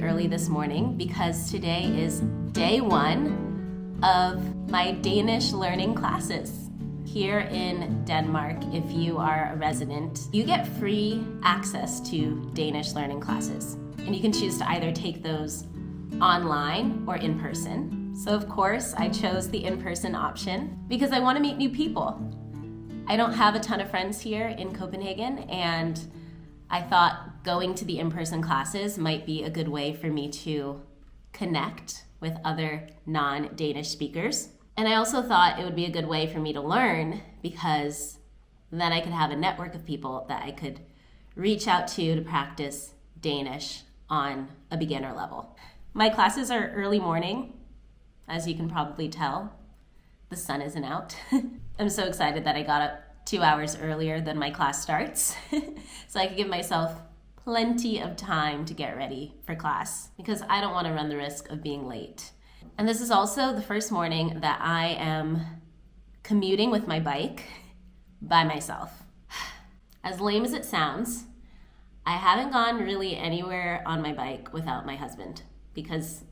early this morning because today is day one of my Danish learning classes. Here in Denmark, if you are a resident, you get free access to Danish learning classes. And you can choose to either take those online or in person. So of course, I chose the in-person option because I want to meet new people. I don't have a ton of friends here in Copenhagen, and I thought going to the in-person classes might be a good way for me to connect with other non-Danish speakers. And I also thought it would be a good way for me to learn because then I could have a network of people that I could reach out to practice Danish on a beginner level. My classes are early morning, as you can probably tell. The sun isn't out. I'm so excited that I got up 2 hours earlier than my class starts so I could give myself plenty of time to get ready for class because I don't want to run the risk of being late. And this is also the first morning that I am commuting with my bike by myself. As lame as it sounds, I haven't gone really anywhere on my bike without my husband because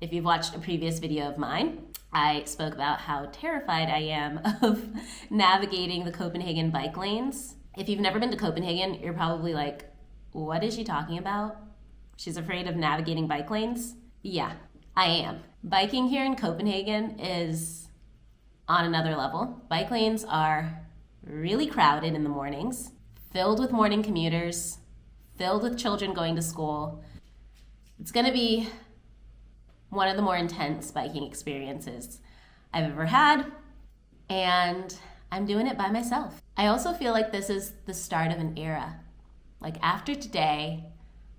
if you've watched a previous video of mine, I spoke about how terrified I am of navigating the Copenhagen bike lanes. If you've never been to Copenhagen, you're probably like, what is she talking about? She's afraid of navigating bike lanes? Yeah, I am. Biking here in Copenhagen is on another level. Bike lanes are really crowded in the mornings, filled with morning commuters, filled with children going to school. It's gonna be one of the more intense biking experiences I've ever had, and I'm doing it by myself. I also feel like this is the start of an era. Like after today,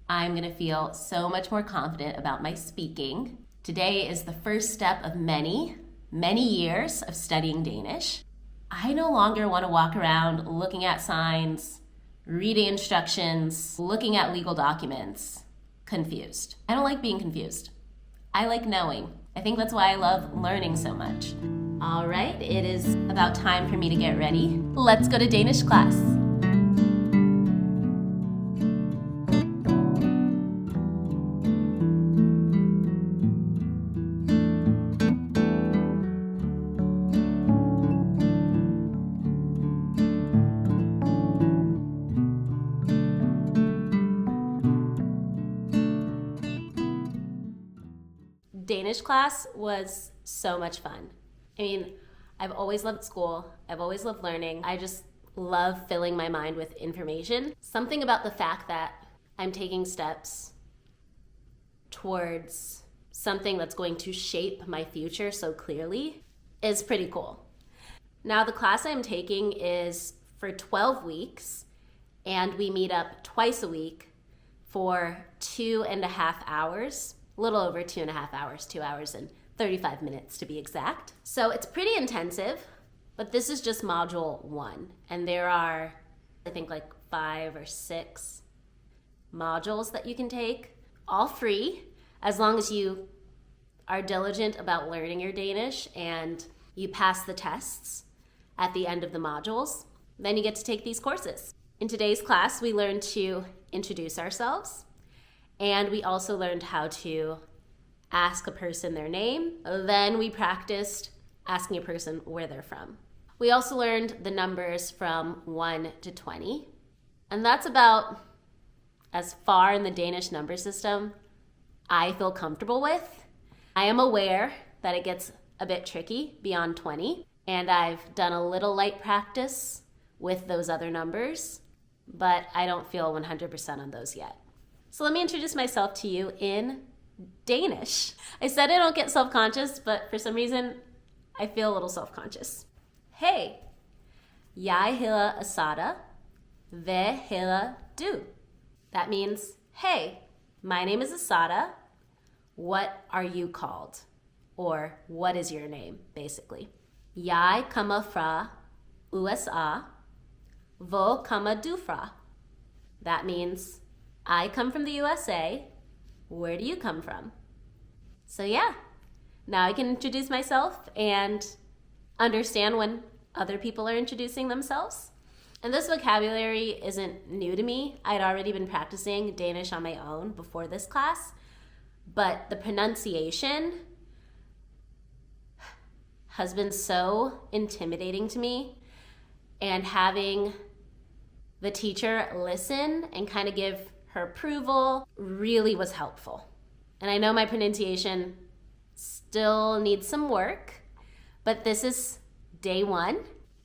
I'm gonna feel so much more confident about my speaking. Today is the first step of many, many years of studying Danish. I no longer wanna walk around looking at signs, reading instructions, looking at legal documents, confused. I don't like being confused. I like knowing. I think that's why I love learning so much. All right, it is about time for me to get ready. Let's go to Danish class. Danish class was so much fun. I mean, I've always loved school. I've always loved learning. I just love filling my mind with information. Something about the fact that I'm taking steps towards something that's going to shape my future so clearly is pretty cool. Now, the class I'm taking is for 12 weeks, and we meet up twice a week for 2.5 hours. A little over 2.5 hours, 2 hours and 35 minutes to be exact. So it's pretty intensive, but this is just module 1. And there are, I think, like 5 or 6 modules that you can take, all free, as long as you are diligent about learning your Danish and you pass the tests at the end of the modules. Then you get to take these courses. In today's class, we learned to introduce ourselves. And we also learned how to ask a person their name. Then we practiced asking a person where they're from. We also learned the numbers from 1 to 20. And that's about as far in the Danish number system I feel comfortable with. I am aware that it gets a bit tricky beyond 20. And I've done a little light practice with those other numbers, but I don't feel 100% on those yet. So let me introduce myself to you in Danish. I said I don't get self-conscious, but for some reason, I feel a little self-conscious. Hey, jeg hedder Asada. Hvad hedder du? That means, hey, my name is Asada. What are you called? Or what is your name, basically. Jeg kommer fra USA. Hvor kommer du fra? That means, I come from the USA. Where do you come from? So yeah, now I can introduce myself and understand when other people are introducing themselves. And this vocabulary isn't new to me. I'd already been practicing Danish on my own before this class, but the pronunciation has been so intimidating to me, and having the teacher listen and kind of give her approval really was helpful. And I know my pronunciation still needs some work, but this is day 1.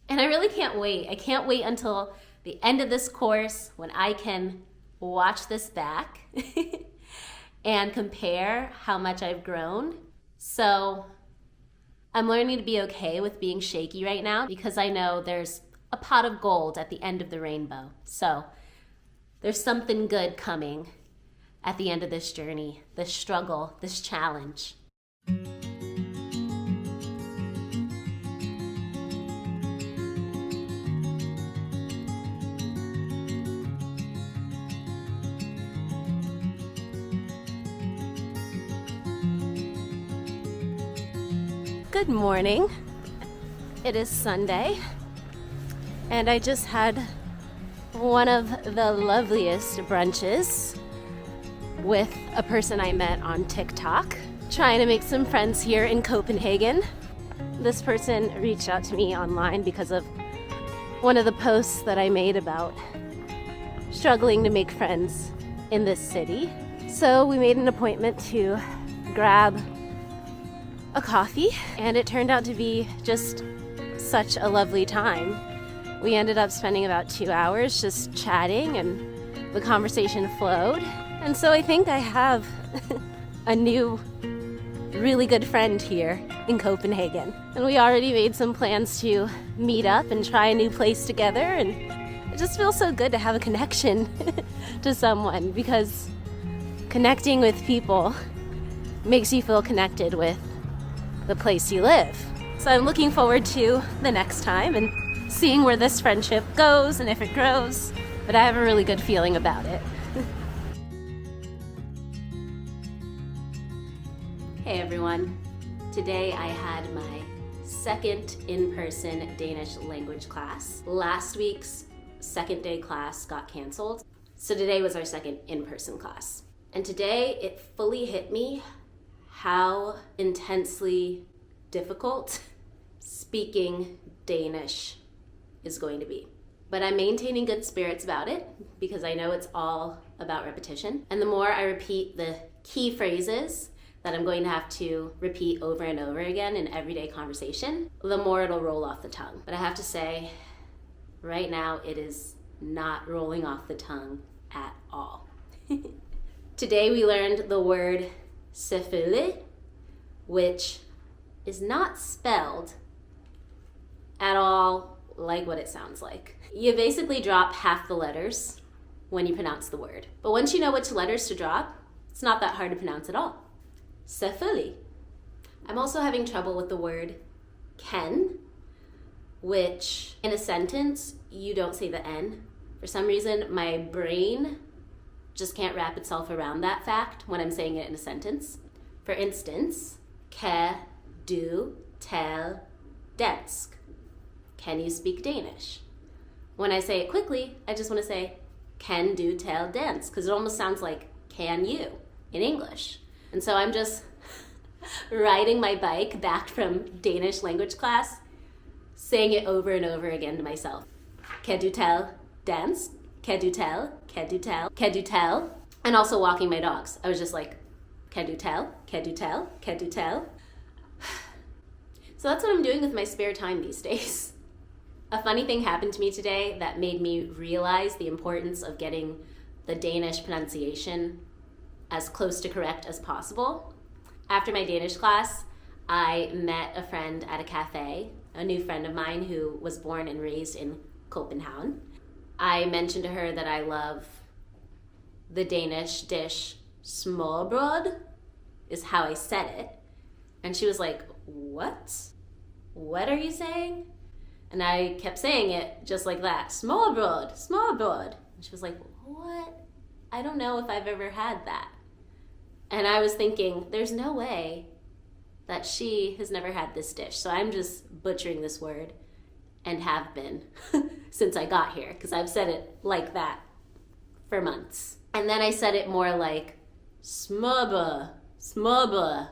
And I really can't wait. I can't wait until the end of this course when I can watch this back and compare how much I've grown. So I'm learning to be okay with being shaky right now, because I know there's a pot of gold at the end of the rainbow. So there's something good coming at the end of this journey, this struggle, this challenge. Good morning. It is Sunday, and I just had one of the loveliest brunches with a person I met on TikTok, trying to make some friends here in Copenhagen. This person reached out to me online because of one of the posts that I made about struggling to make friends in this city. So we made an appointment to grab a coffee, and it turned out to be just such a lovely time. We ended up spending about 2 hours just chatting, and the conversation flowed. And so I think I have a new, really good friend here in Copenhagen. And we already made some plans to meet up and try a new place together, and it just feels so good to have a connection to someone, because connecting with people makes you feel connected with the place you live. So I'm looking forward to the next time and seeing where this friendship goes and if it grows, but I have a really good feeling about it. Hey everyone. Today I had my second in-person Danish language class. Last week's second day class got canceled, so today was our second in-person class. And today it fully hit me how intensely difficult speaking Danish is going to be. But I'm maintaining good spirits about it, because I know it's all about repetition. And the more I repeat the key phrases that I'm going to have to repeat over and over again in everyday conversation, the more it'll roll off the tongue. But I have to say, right now it is not rolling off the tongue at all. Today we learned the word selvfølgelig, which is not spelled at all like what it sounds like. You basically drop half the letters when you pronounce the word. But once you know which letters to drop, it's not that hard to pronounce at all. Selvfølgelig. I'm also having trouble with the word can, which in a sentence, you don't say the N. For some reason, my brain just can't wrap itself around that fact when I'm saying it in a sentence. For instance, kan du tale dansk? Can you speak Danish? When I say it quickly, I just want to say, kan du tale dansk? Because it almost sounds like, can you, in English. And so I'm just riding my bike back from Danish language class, saying it over and over again to myself. Kan du tale dansk? Kan du tale? Kan du tale? Kan du tale? And also walking my dogs. I was just like, kan du tale? Kan du tale? Kan du tale? So that's what I'm doing with my spare time these days. A funny thing happened to me today that made me realize the importance of getting the Danish pronunciation as close to correct as possible. After my Danish class, I met a friend at a cafe, a new friend of mine who was born and raised in Copenhagen. I mentioned to her that I love the Danish dish smørrebrød, is how I said it. And she was like, what? What are you saying? And I kept saying it just like that, smørrebrød, smørrebrød. And she was like, what? I don't know if I've ever had that. And I was thinking, there's no way that she has never had this dish. So I'm just butchering this word, and have been since I got here, because I've said it like that for months. And then I said it more like smubba, smubba,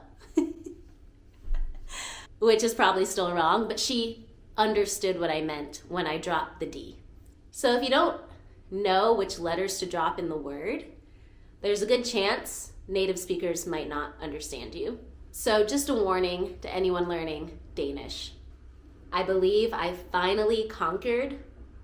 which is probably still wrong, but she understood what I meant when I dropped the D. So if you don't know which letters to drop in the word, there's a good chance native speakers might not understand you. So just a warning to anyone learning Danish. I believe I've finally conquered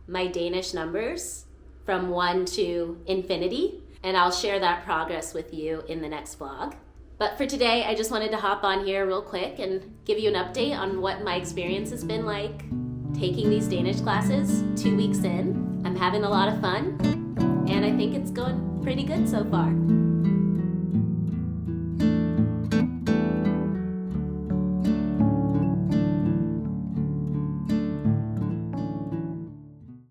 my Danish numbers from 1 to infinity, and I'll share that progress with you in the next vlog. But for today, I just wanted to hop on here real quick and give you an update on what my experience has been like taking these Danish classes 2 weeks in. I'm having a lot of fun, and I think it's going pretty good so far.